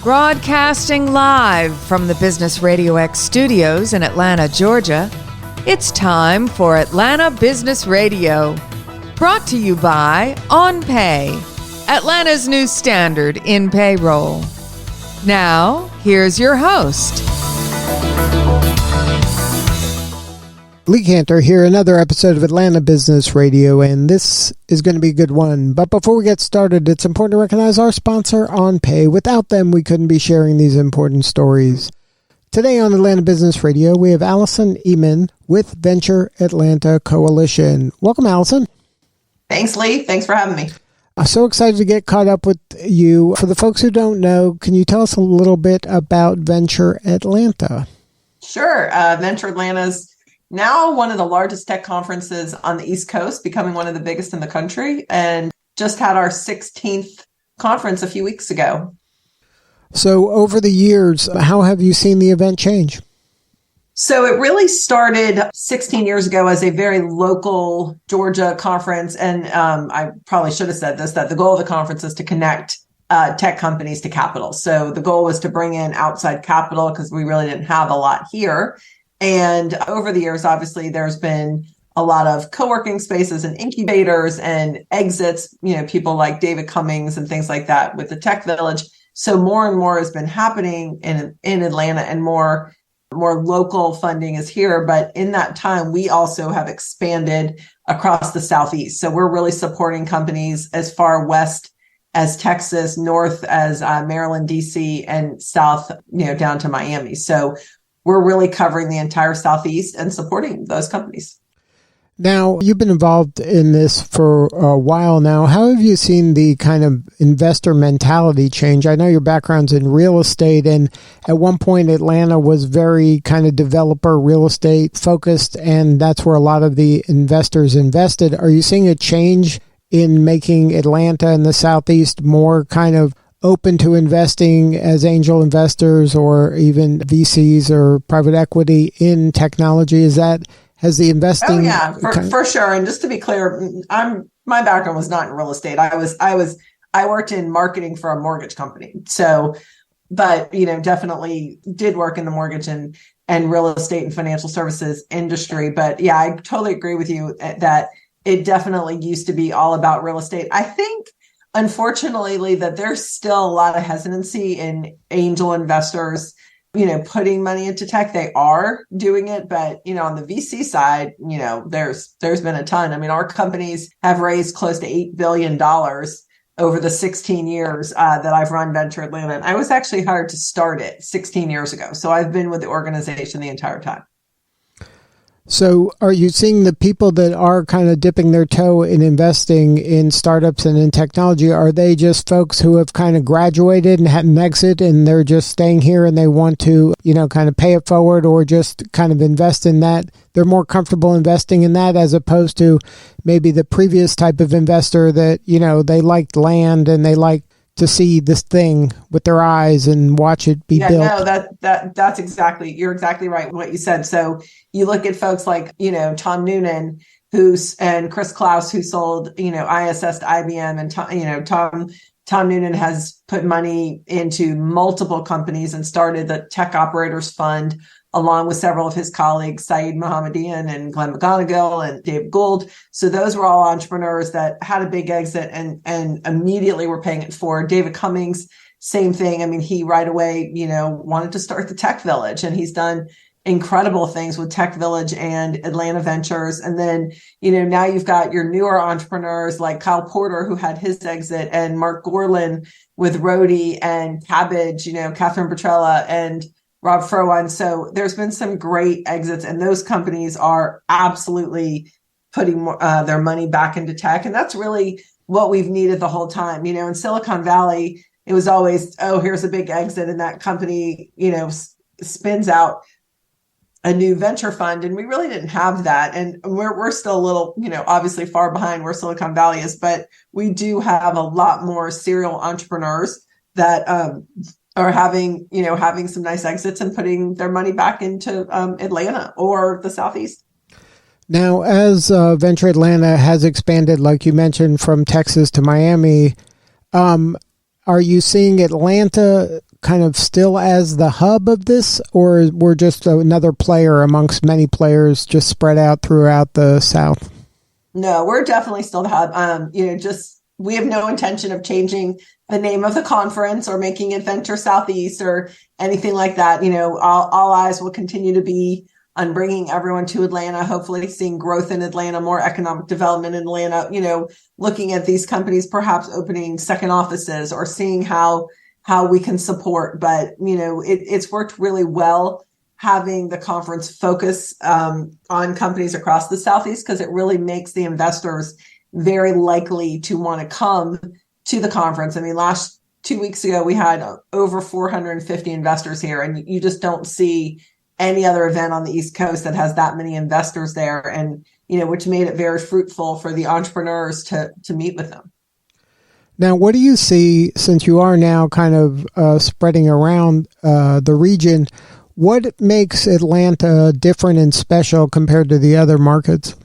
Broadcasting live from the Business RadioX studios in Atlanta, Georgia, it's time for Atlanta Business Radio. Brought to you by OnPay, Atlanta's new standard in payroll. Now, here's your host. Lee Cantor here, another episode of Atlanta Business Radio, and this is going to be a good one. But before we get started, it's important to recognize our sponsor, OnPay. Without them, we couldn't be sharing these important stories. Today on Atlanta Business Radio, we have Allyson Eman with Venture Atlanta Coalition. Welcome, Allyson. Thanks, Lee. Thanks for having me. I'm so excited to get caught up with you. For the folks who don't know, can you tell us a little bit about Venture Atlanta? Sure. Venture Atlanta's now one of the largest tech conferences on the East Coast, becoming one of the biggest in the country, and just had our 16th conference a few weeks ago. So over the years, how have you seen the event change? So it really started 16 years ago as a very local Georgia conference. And I probably should have said this, that the goal of the conference is to connect tech companies to capital. So the goal was to bring in outside capital because we really didn't have a lot here. And over the years, obviously, there's been a lot of co-working spaces and incubators and exits, people like David Cummings and things like that with the Tech Village. So more and more has been happening in Atlanta, and more local funding is here. But in that time, we also have expanded across the Southeast. So we're really supporting companies as far west as Texas, north as Maryland, DC, and south, down to Miami. So we're really covering the entire Southeast and supporting those companies. Now, you've been involved in this for a while now. How have you seen the kind of investor mentality change? I know your background's in real estate, and at one point Atlanta was very kind of developer real estate focused, and that's where a lot of the investors invested. Are you seeing a change in making Atlanta and the Southeast more kind of open to investing as angel investors or even VCs or private equity in technology? Has the investing? Oh yeah, for sure. And just to be clear, my background was not in real estate. I worked in marketing for a mortgage company. So, but definitely did work in the mortgage and real estate and financial services industry. But yeah, I totally agree with you that it definitely used to be all about real estate. I think, unfortunately, Lee, that there's still a lot of hesitancy in angel investors, putting money into tech. They are doing it, but, on the VC side, there's been a ton. I mean, our companies have raised close to $8 billion over the 16 years that I've run Venture Atlanta. And I was actually hired to start it 16 years ago. So I've been with the organization the entire time. So are you seeing the people that are kind of dipping their toe in investing in startups and in technology, are they just folks who have kind of graduated and had an exit and they're just staying here and they want to, kind of pay it forward or just kind of invest in that? They're more comfortable investing in that as opposed to maybe the previous type of investor that, they liked land and they like to see this thing with their eyes and watch it be built. No, that's exactly, you're exactly right what you said. So you look at folks like, Tom Noonan, and Chris Klaus, who sold, ISS to IBM, and Tom Noonan has put money into multiple companies and started the Tech Operators Fund, along with several of his colleagues, Saeed Mohammadian and Glenn McGonigal and Dave Gould. So those were all entrepreneurs that had a big exit and immediately were paying it forward. David Cummings, same thing. I mean, he right away, wanted to start the Tech Village, and he's done incredible things with Tech Village and Atlanta Ventures. And then, now you've got your newer entrepreneurs like Kyle Porter, who had his exit, and Mark Gorlin with Rody and Cabbage, Catherine Petrella and Rob Frowan. So there's been some great exits, and those companies are absolutely putting their money back into tech. And that's really what we've needed the whole time. In Silicon Valley, it was always, here's a big exit, and that company, spins out a new venture fund. And we really didn't have that. And we're still a little, obviously far behind where Silicon Valley is, but we do have a lot more serial entrepreneurs that are having some nice exits and putting their money back into Atlanta or the Southeast. Now, as Venture Atlanta has expanded, like you mentioned, from Texas to Miami, are you seeing Atlanta kind of still as the hub of this, or we're just another player amongst many players just spread out throughout the South? No, we're definitely still the hub. We have no intention of changing the name of the conference or making it Venture Southeast or anything like that. All eyes will continue to be on bringing everyone to Atlanta, hopefully seeing growth in Atlanta, more economic development in Atlanta, looking at these companies perhaps opening second offices or seeing how we can support. But, it's worked really well having the conference focus on companies across the Southeast, because it really makes the investors very likely to want to come to the conference. I mean, last 2 weeks ago, we had over 450 investors here, and you just don't see any other event on the East Coast that has that many investors there, and, which made it very fruitful for the entrepreneurs to meet with them. Now, what do you see, since you are now kind of spreading around the region, what makes Atlanta different and special compared to the other markets?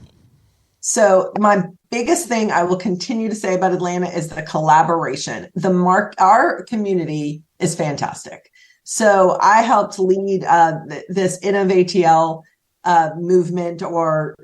So my biggest thing I will continue to say about Atlanta is the collaboration. Our community is fantastic. So I helped lead this InnovATL movement or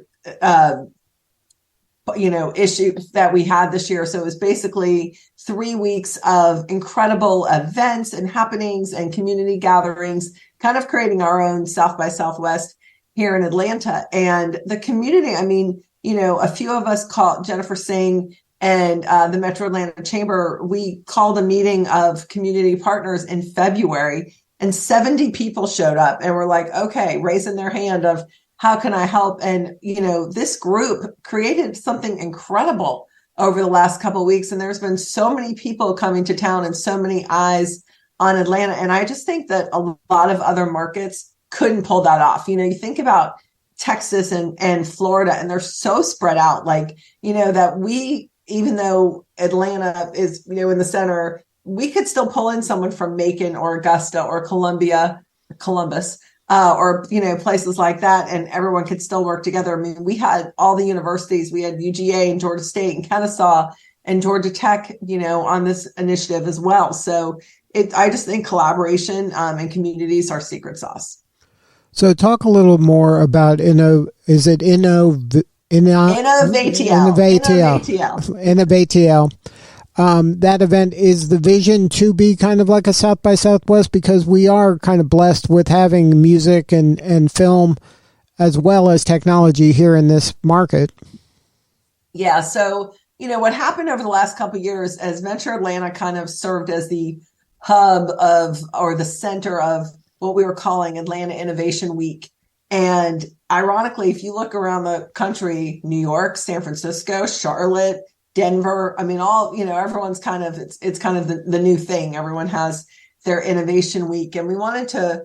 issue that we had this year. So it was basically 3 weeks of incredible events and happenings and community gatherings, kind of creating our own South by Southwest here in Atlanta. And the community, I mean, a few of us called, Jennifer Singh and the Metro Atlanta Chamber, we called a meeting of community partners in February, and 70 people showed up and were like, okay, raising their hand of, how can I help? And, this group created something incredible over the last couple of weeks. And there's been so many people coming to town and so many eyes on Atlanta. And I just think that a lot of other markets couldn't pull that off. You think about Texas and Florida, and they're so spread out, that we, even though Atlanta is, in the center, we could still pull in someone from Macon or Augusta or Columbus, or, places like that. And everyone could still work together. I mean, we had all the universities, we had UGA and Georgia State and Kennesaw and Georgia Tech, on this initiative as well. So I just think collaboration and communities are secret sauce. So talk a little more about InnovATL. That event, is the vision to be kind of like a South by Southwest, because we are kind of blessed with having music and film as well as technology here in this market. Yeah. So, what happened over the last couple of years as Venture Atlanta kind of served as the hub of, or the center of, what we were calling Atlanta Innovation Week. And ironically, if you look around the country, New York, San Francisco, Charlotte, Denver, I mean, everyone's kind of, it's kind of the new thing. Everyone has their Innovation Week, and we wanted to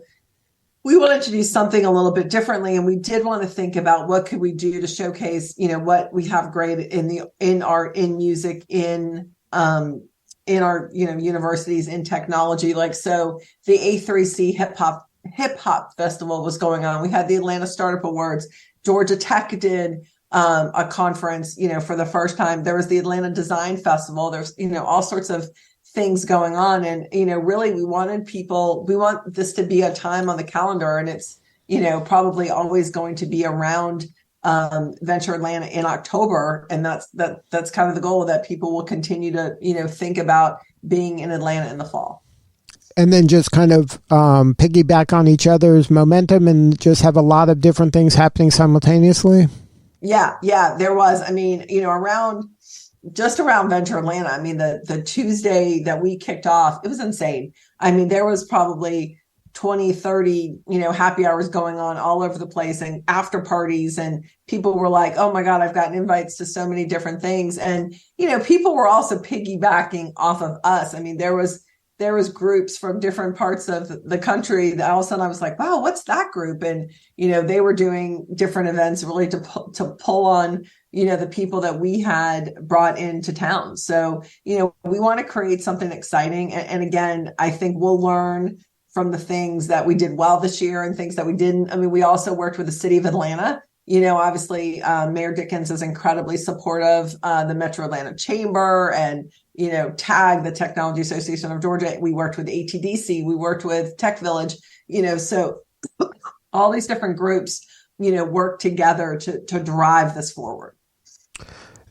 do something a little bit differently. And we did want to think about what could we do to showcase, what we have great in art, in music, in our, universities, in technology. So the A3C hip hop festival was going on. We had the Atlanta Startup Awards. Georgia Tech did a conference, for the first time. There was the Atlanta Design Festival. There's, all sorts of things going on. And, really we want this to be a time on the calendar, and it's, probably always going to be around Venture Atlanta in October. And that's kind of the goal, that people will continue to, think about being in Atlanta in the fall. And then just kind of piggyback on each other's momentum and just have a lot of different things happening simultaneously. Yeah, there was. I mean, around Venture Atlanta, I mean, the Tuesday that we kicked off, it was insane. I mean, there was probably 20, 30, happy hours going on all over the place, and after parties, and people were like, oh my God, I've gotten invites to so many different things. And, people were also piggybacking off of us. I mean, there was groups from different parts of the country that all of a sudden I was like, wow, what's that group? And, they were doing different events really to pull on, the people that we had brought into town. So, we want to create something exciting. And again, I think we'll learn from the things that we did well this year and things that we didn't. I mean, we also worked with the city of Atlanta Obviously, Mayor Dickens is incredibly supportive, the Metro Atlanta Chamber and, TAG, the Technology Association of Georgia. We worked with ATDC, we worked with Tech Village, so all these different groups, work together to drive this forward.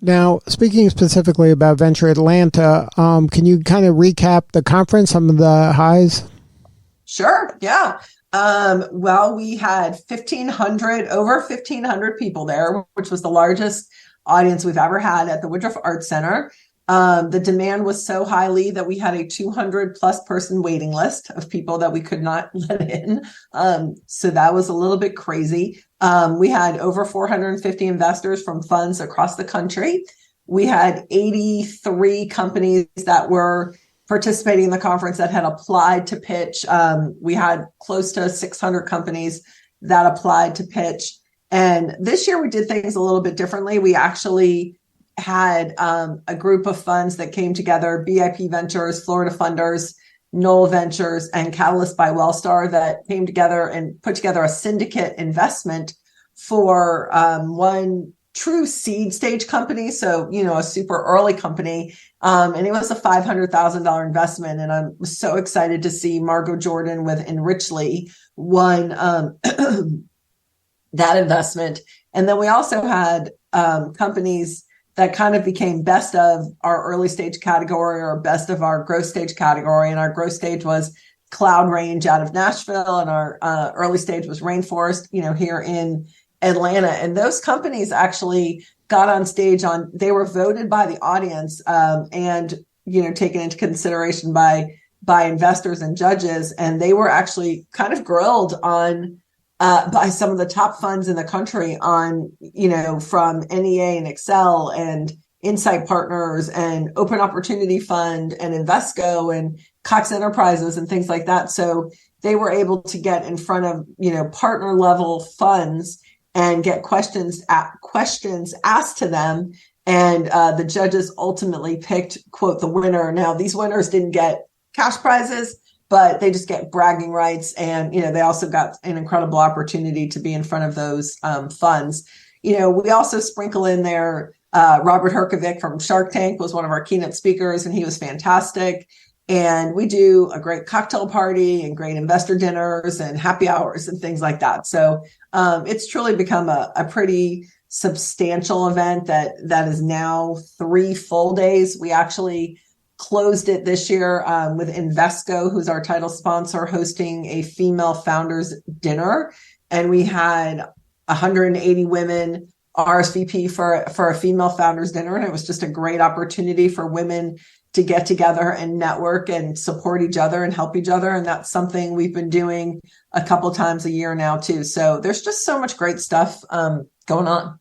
Now, speaking specifically about Venture Atlanta, can you kind of recap the conference, some of the highs? Sure. Yeah. Well, we had over 1,500 people there, which was the largest audience we've ever had at the Woodruff Arts Center. The demand was so highly that we had a 200 plus person waiting list of people that we could not let in. So that was a little bit crazy. We had over 450 investors from funds across the country. We had 83 companies that were participating in the conference that had applied to pitch. We had close to 600 companies that applied to pitch. And this year we did things a little bit differently. We actually had a group of funds that came together, BIP Ventures, Florida Funders, Knoll Ventures, and Catalyst by Wellstar, that came together and put together a syndicate investment for one true seed stage company. So, a super early company. And it was a $500,000 investment. And I'm so excited to see Margot Jordan with Enrichly won that investment. And then we also had companies that kind of became best of our early stage category or best of our growth stage category. And our growth stage was Cloud Range out of Nashville. And our early stage was Rainforest, here in Atlanta. And those companies actually got on stage they were voted by the audience and, taken into consideration by investors and judges. And they were actually kind of grilled on by some of the top funds in the country on, from NEA and Excel and Insight Partners and Open Opportunity Fund and Invesco and Cox Enterprises and things like that. So they were able to get in front of, partner level funds and get questions asked to them. And the judges ultimately picked, quote, the winner. Now, these winners didn't get cash prizes, but they just get bragging rights. And, they also got an incredible opportunity to be in front of those funds. We also sprinkle in there, Robert Herkovic from Shark Tank was one of our keynote speakers, and he was fantastic. And we do a great cocktail party and great investor dinners and happy hours and things like that. So it's truly become a pretty substantial event that is now 3 full days. We actually closed it this year with Invesco, who's our title sponsor, hosting a female founders dinner. And we had 180 women RSVP for a female founders dinner. And it was just a great opportunity for women to get together and network and support each other and help each other. And that's something we've been doing a couple times a year now too. So there's just so much great stuff going on.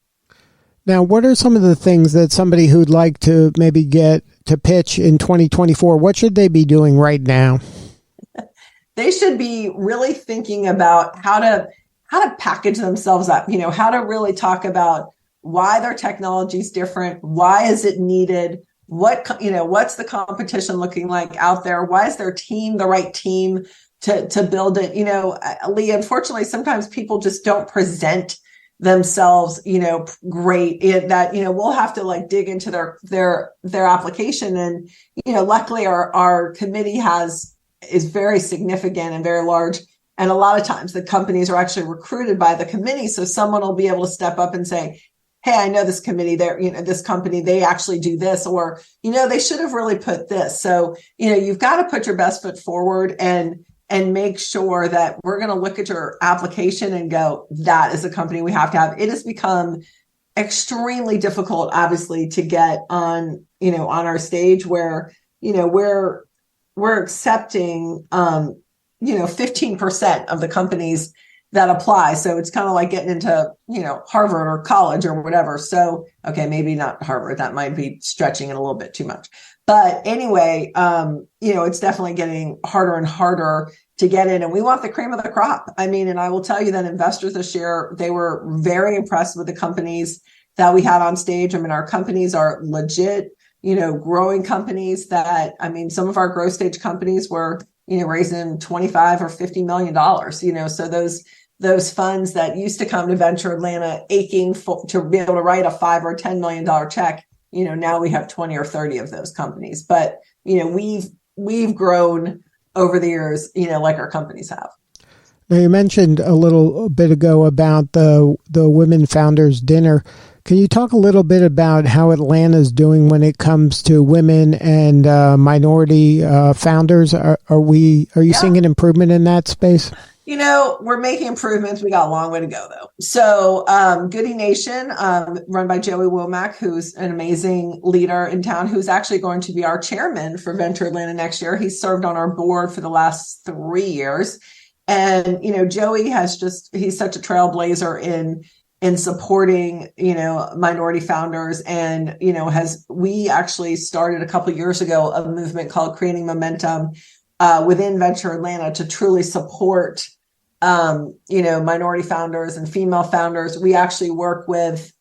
Now, what are some of the things that somebody who'd like to maybe get to pitch in 2024, what should they be doing right now? They should be really thinking about how to package themselves up, how to really talk about why their technology is different, why is it needed, what's the competition looking like out there, why is their team the right team to build it. Lee, unfortunately, sometimes people just don't present themselves, great, that, we'll have to dig into their application. And, luckily our committee is very significant and very large. And a lot of times the companies are actually recruited by the committee. So someone will be able to step up and say, hey, I know this committee there, this company, they actually do this, or, they should have really put this. So, you've got to put your best foot forward and make sure that we're going to look at your application and go, that is a company we have to have. It has become extremely difficult, obviously, to get on our stage where, we're accepting, 15% of the companies that apply. So it's kind of like getting into, Harvard or college or whatever. So, okay, maybe not Harvard. That might be stretching it a little bit too much. But anyway, it's definitely getting harder and harder to get in. And we want the cream of the crop. And I will tell you that investors this year, they were very impressed with the companies that we had on stage. Our companies are legit, growing companies that, some of our growth stage companies were, raising $25 or $50 million, so those funds that used to come to Venture Atlanta aching to be able to write a $5 or $10 million check. Now we have 20 or 30 of those companies, but we've grown over the years, like our companies have. Now, you mentioned a little bit ago about the Women Founders Dinner. Can you talk a little bit about how Atlanta's doing when it comes to women and minority founders? Are you seeing an improvement in that space? We're making improvements. We got a long way to go, though. So Goody Nation, run by Joey Womack, who's an amazing leader in town, who's actually going to be our chairman for Venture Atlanta next year. He's served on our board for the last 3 years. And, Joey he's such a trailblazer in supporting, minority founders. And, we actually started a couple of years ago a movement called Creating Momentum within Venture Atlanta to truly support, minority founders and female founders. We actually work with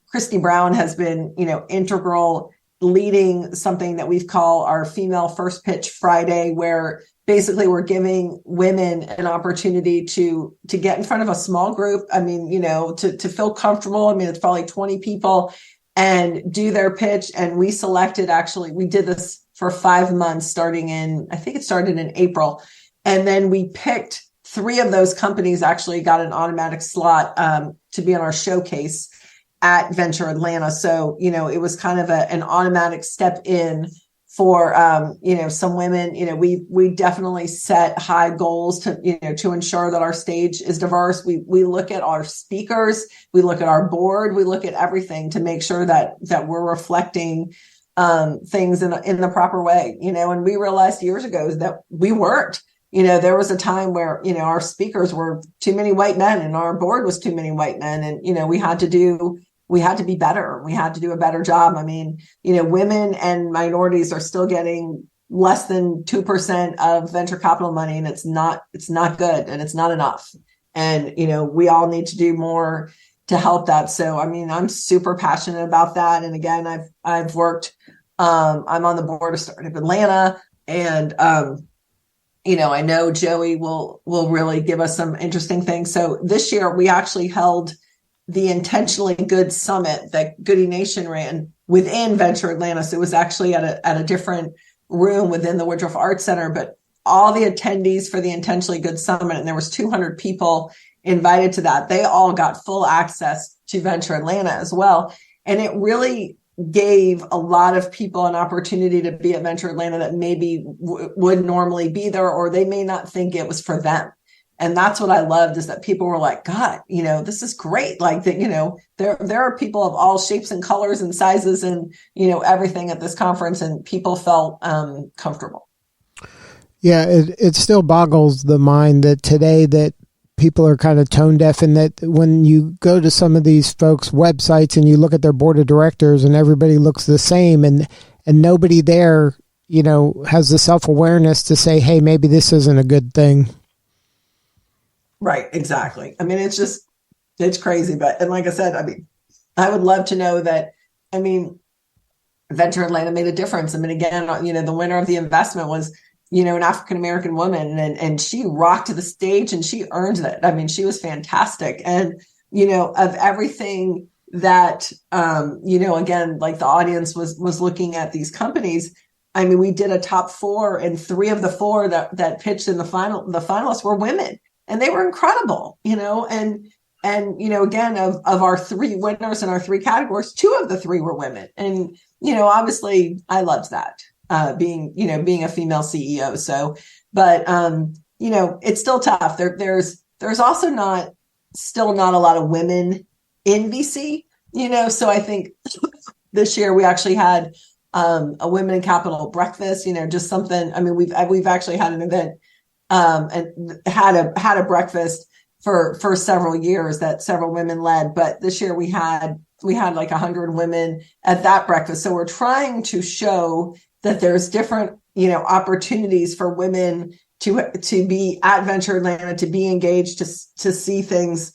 Christy Brown has been, integral, leading something that we've called our Female First Pitch Friday, where basically we're giving women an opportunity to get in front of a small group. To feel comfortable. It's probably 20 people and do their pitch. And we did this for 5 months, starting I think it started in April. And then we picked 3 of those companies, actually got an automatic slot to be on our showcase at Venture Atlanta. So, it was kind of an automatic step in for, some women. We definitely set high goals to ensure that our stage is diverse. We look at our speakers, we look at our board, we look at everything to make sure that we're reflecting things in the proper way, and we realized years ago that we weren't. There was a time where, our speakers were too many white men and our board was too many white men. And, we had to be better. We had to do a better job. Women and minorities are still getting less than 2% of venture capital money, and it's not good and it's not enough. And, we all need to do more to help that. So, I'm super passionate about that. And again, I've worked, I'm on the board of Startup Atlanta, and, I know Joey will really give us some interesting things. So this year we actually held the Intentionally Good Summit that Goody Nation ran within Venture Atlanta. So it was actually at a different room within the Woodruff Arts Center, but all the attendees for the Intentionally Good Summit, and there was 200 people invited to that, they all got full access to Venture Atlanta as well. And it really gave a lot of people an opportunity to be at Venture Atlanta that maybe would normally be there, or they may not think it was for them. And that's what I loved, is that people were like, God, this is great. Like that, there are people of all shapes and colors and sizes and, everything at this conference, and people felt comfortable. Yeah, it still boggles the mind that today that people are kind of tone deaf, and that when you go to some of these folks' websites and you look at their board of directors and everybody looks the same, and nobody there, has the self-awareness to say, hey, maybe this isn't a good thing. Right. Exactly. It's crazy. And like I said, I would love to know that, Venture Atlanta made a difference. Again, the winner of the investment was, an African-American woman, and she rocked the stage and she earned it. She was fantastic. And, of everything that, again, like the audience was looking at these companies. We did a top 4, and 3 of the 4 that pitched in the finalists were women, and they were incredible, and again, of our 3 winners in our 3 categories, 2 of the 3 were women. And, obviously I loved that. Being a female CEO. So, but, it's still tough. There's also still not a lot of women in VC, so I think this year we actually had, a Women in Capital breakfast, just something. We've actually had an event, and had a breakfast for several years that several women led, but this year we had like 100 women at that breakfast. So we're trying to show that there's different, opportunities for women to be at Venture Atlanta, to be engaged, to see things,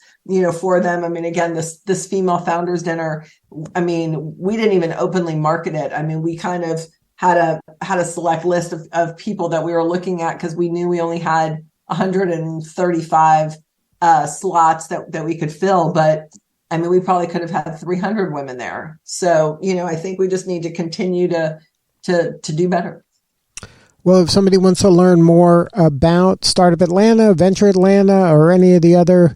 for them. Again, this Female Founders Dinner, we didn't even openly market it. We kind of had a select list of people that we were looking at, because we knew we only had 135 slots that we could fill. But I mean, we probably could have had 300 women there. So, I think we just need to continue to do better. Well, if somebody wants to learn more about Startup Atlanta, Venture Atlanta, or any of the other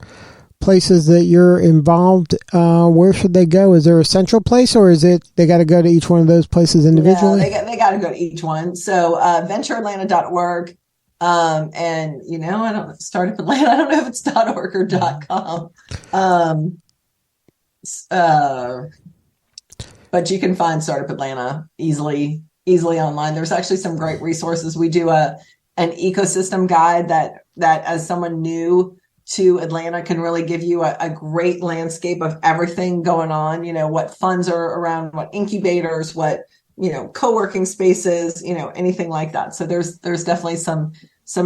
places that you're involved, where should they go? Is there a central place, or is it they got to go to each one of those places individually? No, they got to go to each one. So ventureatlanta.org. And I don't Startup Atlanta. I don't know if it's .org or .com. But you can find Startup Atlanta easily online. There's actually some great resources. We do an ecosystem guide that as someone new to Atlanta can really give you a great landscape of everything going on, what funds are around, what incubators, what, co-working spaces, anything like that. So there's definitely some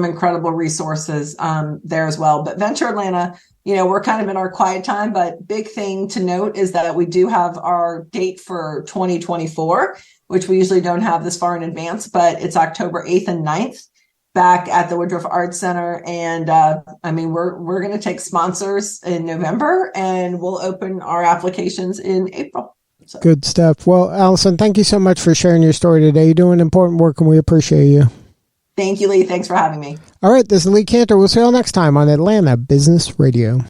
incredible resources there as well. But Venture Atlanta, we're kind of in our quiet time, but big thing to note is that we do have our date for 2024, which we usually don't have this far in advance, but it's October 8th and 9th. Back at the Woodruff Arts Center. And we're going to take sponsors in November, and we'll open our applications in April. So. Good stuff. Well, Allyson, thank you so much for sharing your story today. You're doing important work, and we appreciate you. Thank you, Lee. Thanks for having me. All right, this is Lee Cantor. We'll see you all next time on Atlanta Business Radio.